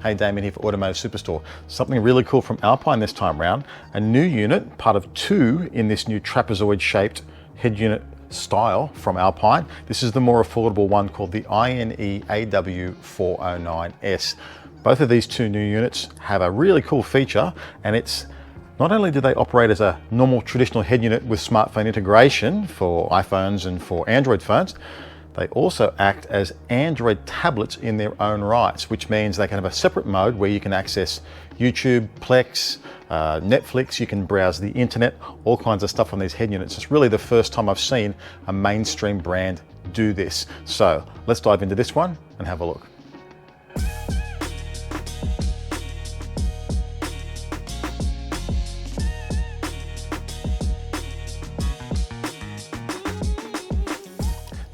Hey Damien here for Automotive Superstore. Something really cool from Alpine this time around. A new unit, part of two in this new trapezoid shaped head unit style from Alpine. This is the more affordable one called the INE-AW409S. Both of these two new units have a really cool feature, and it's not only do they operate as a normal traditional head unit with smartphone integration for iPhones and for Android phones, they also act as Android tablets in their own rights, which means they can have a separate mode where you can access YouTube, Plex, Netflix, you can browse the internet, all kinds of stuff on these head units. It's really the first time I've seen a mainstream brand do this. So let's dive into this one and have a look.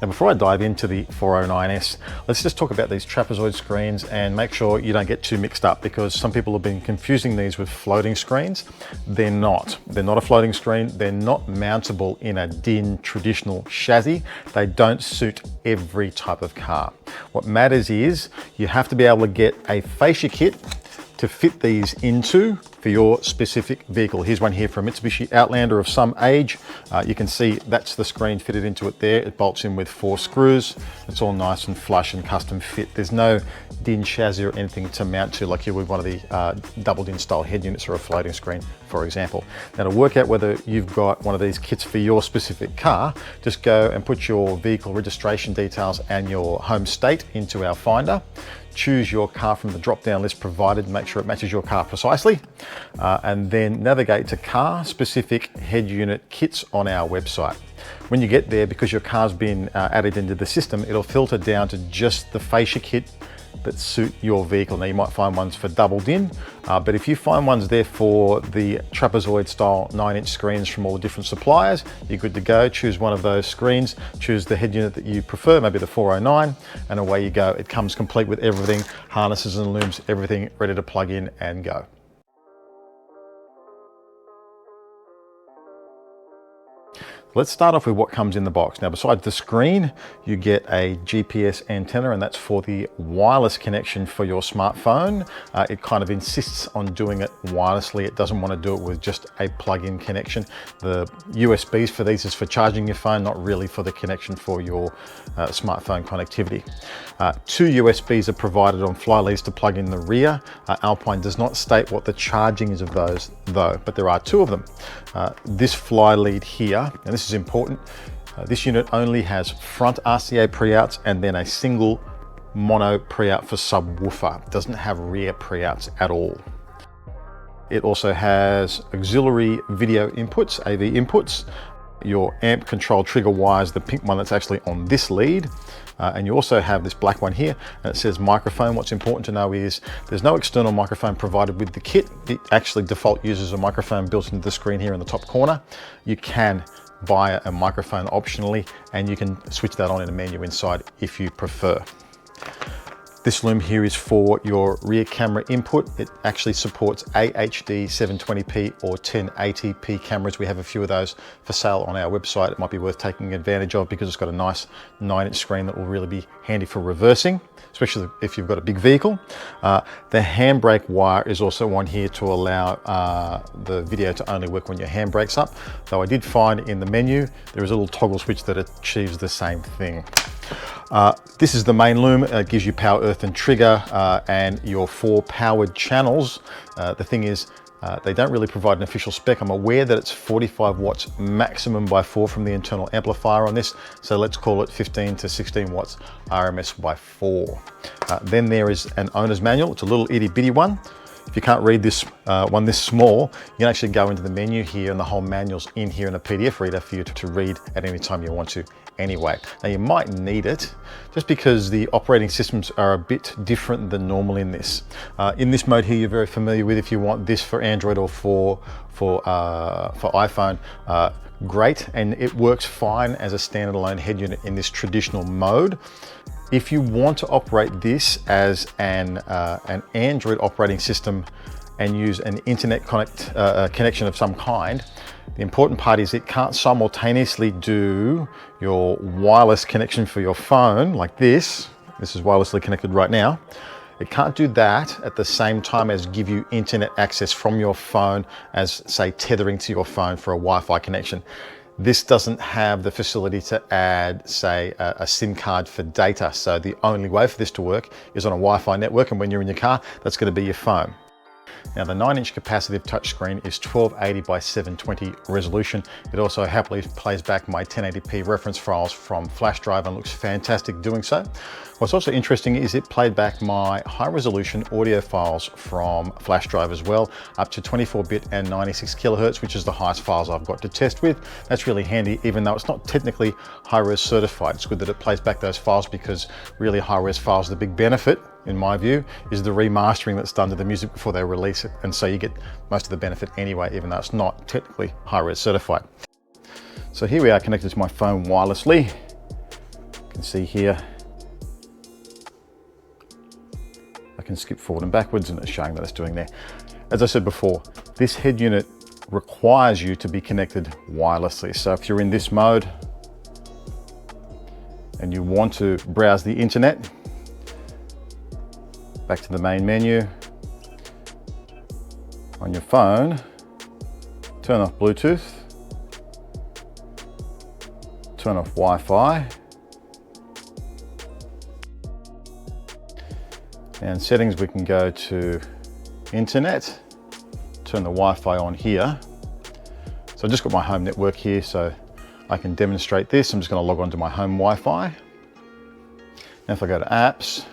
Now, before I dive into the 409S, let's just talk about these trapezoid screens and make sure you don't get too mixed up, because some people have been confusing these with floating screens. They're not. They're not a floating screen. They're not mountable in a DIN traditional chassis. They don't suit every type of car. What matters is you have to be able to get a fascia kit to fit these into for your specific vehicle. Here's one here for a Mitsubishi Outlander of some age. You can see that's the screen fitted into it there. It bolts in with 4 screws. It's all nice and flush and custom fit. There's no DIN chassis or anything to mount to like you would one of the double DIN style head units or a floating screen, for example. Now, to work out whether you've got one of these kits for your specific car, just go and put your vehicle registration details and your home state into our finder. Choose your car from the drop-down list provided, make sure it matches your car precisely, and then navigate to car-specific head unit kits on our website. When you get there, because your car's been added into the system, it'll filter down to just the fascia kit that suit your vehicle. Now, you might find ones for double DIN, but if you find ones there for the trapezoid style 9-inch screens from all the different suppliers, you're good to go. Choose one of those screens, choose the head unit that you prefer, maybe the 409, and away you go. It comes complete with everything, harnesses and looms, everything ready to plug in and go. Let's start off with what comes in the box. Now, besides the screen, you get a GPS antenna, and that's for the wireless connection for your smartphone. It kind of insists on doing it wirelessly. It doesn't want to do it with just a plug-in connection. The USBs for these is for charging your phone, not really for the connection for your smartphone connectivity. 2 USBs are provided on fly leads to plug in the rear. Alpine does not state what the charging is of those though, but there are 2 of them. This fly lead here, and this is important, this unit only has front RCA pre-outs and then a single mono pre-out for subwoofer. It doesn't have rear pre-outs at all. It also has auxiliary video inputs, AV inputs, your amp control trigger wires, the pink one that's actually on this lead, and you also have this black one here, and it says microphone. What's important to know is there's no external microphone provided with the kit. It actually default uses a microphone built into the screen here in the top corner. You can buy a microphone optionally, and you can switch that on in a menu inside if you prefer. This loom here is for your rear camera input. It actually supports AHD 720p or 1080p cameras. We have a few of those for sale on our website. It might be worth taking advantage of because it's got a nice 9-inch screen that will really be handy for reversing, especially if you've got a big vehicle. The handbrake wire is also on here to allow the video to only work when your handbrake's up. Though I did find in the menu, there is a little toggle switch that achieves the same thing. This is the main loom. It gives you power, earth and trigger, and your 4 powered channels. The thing is, they don't really provide an official spec. I'm aware that it's 45 watts maximum by 4 from the internal amplifier on this. So let's call it 15 to 16 watts RMS by 4. Then there is an owner's manual. It's a little itty bitty one. If you can't read this one this small, you can actually go into the menu here, and the whole manual's in here in a PDF reader for you to read at any time you want to anyway. Now, you might need it just because the operating systems are a bit different than normal in this. In this mode here, you're very familiar with. If you want this for Android or for iPhone, great, and it works fine as a standalone head unit in this traditional mode. If you want to operate this as an Android operating system and use an internet connection of some kind, the important part is it can't simultaneously do your wireless connection for your phone like this. This is wirelessly connected right now. It can't do that at the same time as give you internet access from your phone as, say, tethering to your phone for a Wi-Fi connection. This doesn't have the facility to add, say, a SIM card for data. So the only way for this to work is on a Wi-Fi network, and when you're in your car, that's going to be your phone. Now the 9-inch capacitive touchscreen is 1280 by 720 resolution. It also happily plays back my 1080p reference files from flash drive and looks fantastic doing so. What's also interesting is it played back my high resolution audio files from flash drive as well, up to 24-bit and 96 kilohertz, which is the highest files I've got to test with. That's really handy, even though it's not technically high-res certified. It's good that it plays back those files, because really high-res files, the big benefit, in my view, is the remastering that's done to the music before they release it. And so you get most of the benefit anyway, even though it's not technically high-res certified. So here we are connected to my phone wirelessly. You can see here, I can skip forward and backwards, and it's showing that it's doing there. As I said before, this head unit requires you to be connected wirelessly. So if you're in this mode and you want to browse the internet, back to the main menu, on your phone, turn off Bluetooth, turn off Wi-Fi, and settings, we can go to internet, turn the Wi-Fi on here. So I've just got my home network here, so I can demonstrate this. I'm just going to log on to my home Wi-Fi. Now if I go to apps,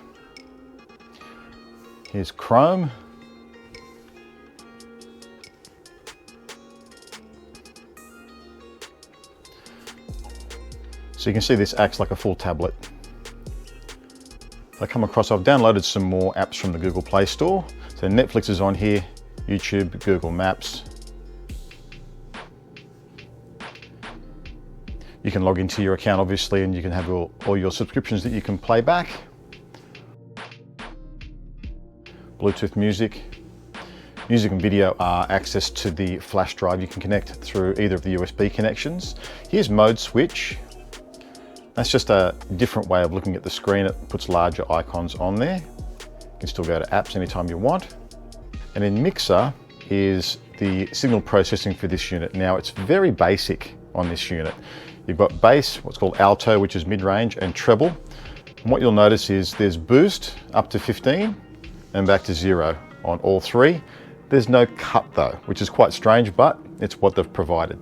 here's Chrome. So you can see this acts like a full tablet. I come across, I've downloaded some more apps from the Google Play Store. So Netflix is on here, YouTube, Google Maps. You can log into your account obviously, and you can have all your subscriptions that you can play back. Bluetooth music. Music and video are access to the flash drive. You can connect through either of the USB connections. Here's mode switch. That's just a different way of looking at the screen. It puts larger icons on there. You can still go to apps anytime you want. And then mixer is the signal processing for this unit. Now it's very basic on this unit. You've got bass, what's called alto, which is mid-range, and treble. And what you'll notice is there's boost up to 15 and back to 0 on all three. There's no cut though, which is quite strange, but it's what they've provided.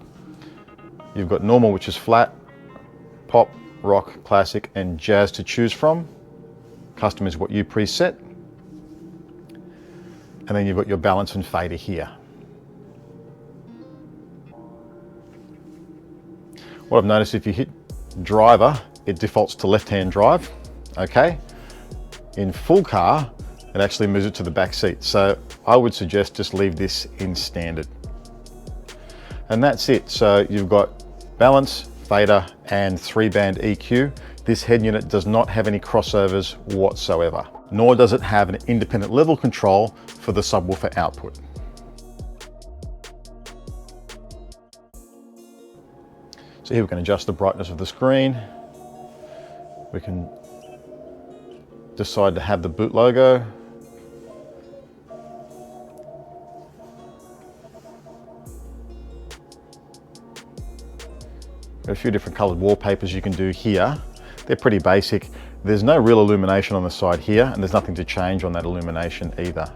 You've got normal, which is flat, pop, rock, classic, and jazz to choose from. Custom is what you preset. And then you've got your balance and fader here. What I've noticed, if you hit driver, it defaults to left-hand drive, okay? In full car, it actually moves it to the back seat. So I would suggest just leave this in standard. And that's it. So you've got balance, fader, and 3-band EQ. This head unit does not have any crossovers whatsoever, nor does it have an independent level control for the subwoofer output. So here we can adjust the brightness of the screen. We can decide to have the boot logo. A few different colored wallpapers you can do here. They're pretty basic. There's no real illumination on the side here, and there's nothing to change on that illumination either.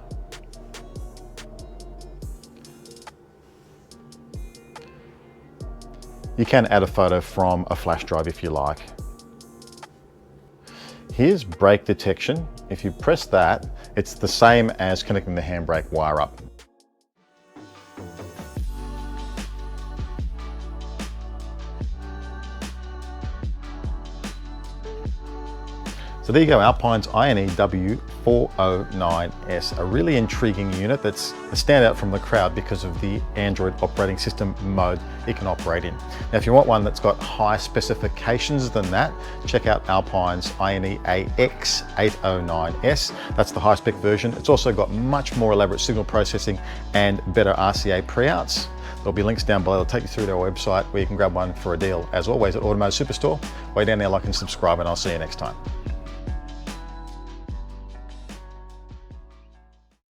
You can add a photo from a flash drive if you like. Here's brake detection. If you press that, it's the same as connecting the handbrake wire up. So there you go, Alpine's INE-AW409S, a really intriguing unit that's a standout from the crowd because of the Android operating system mode it can operate in. Now, if you want one that's got higher specifications than that, check out Alpine's INE-AX809S. That's the high spec version. It's also got much more elaborate signal processing and better RCA pre-outs. There'll be links down below that'll take you through to our website where you can grab one for a deal. As always, at Automotive Superstore, way down there, like and subscribe, and I'll see you next time.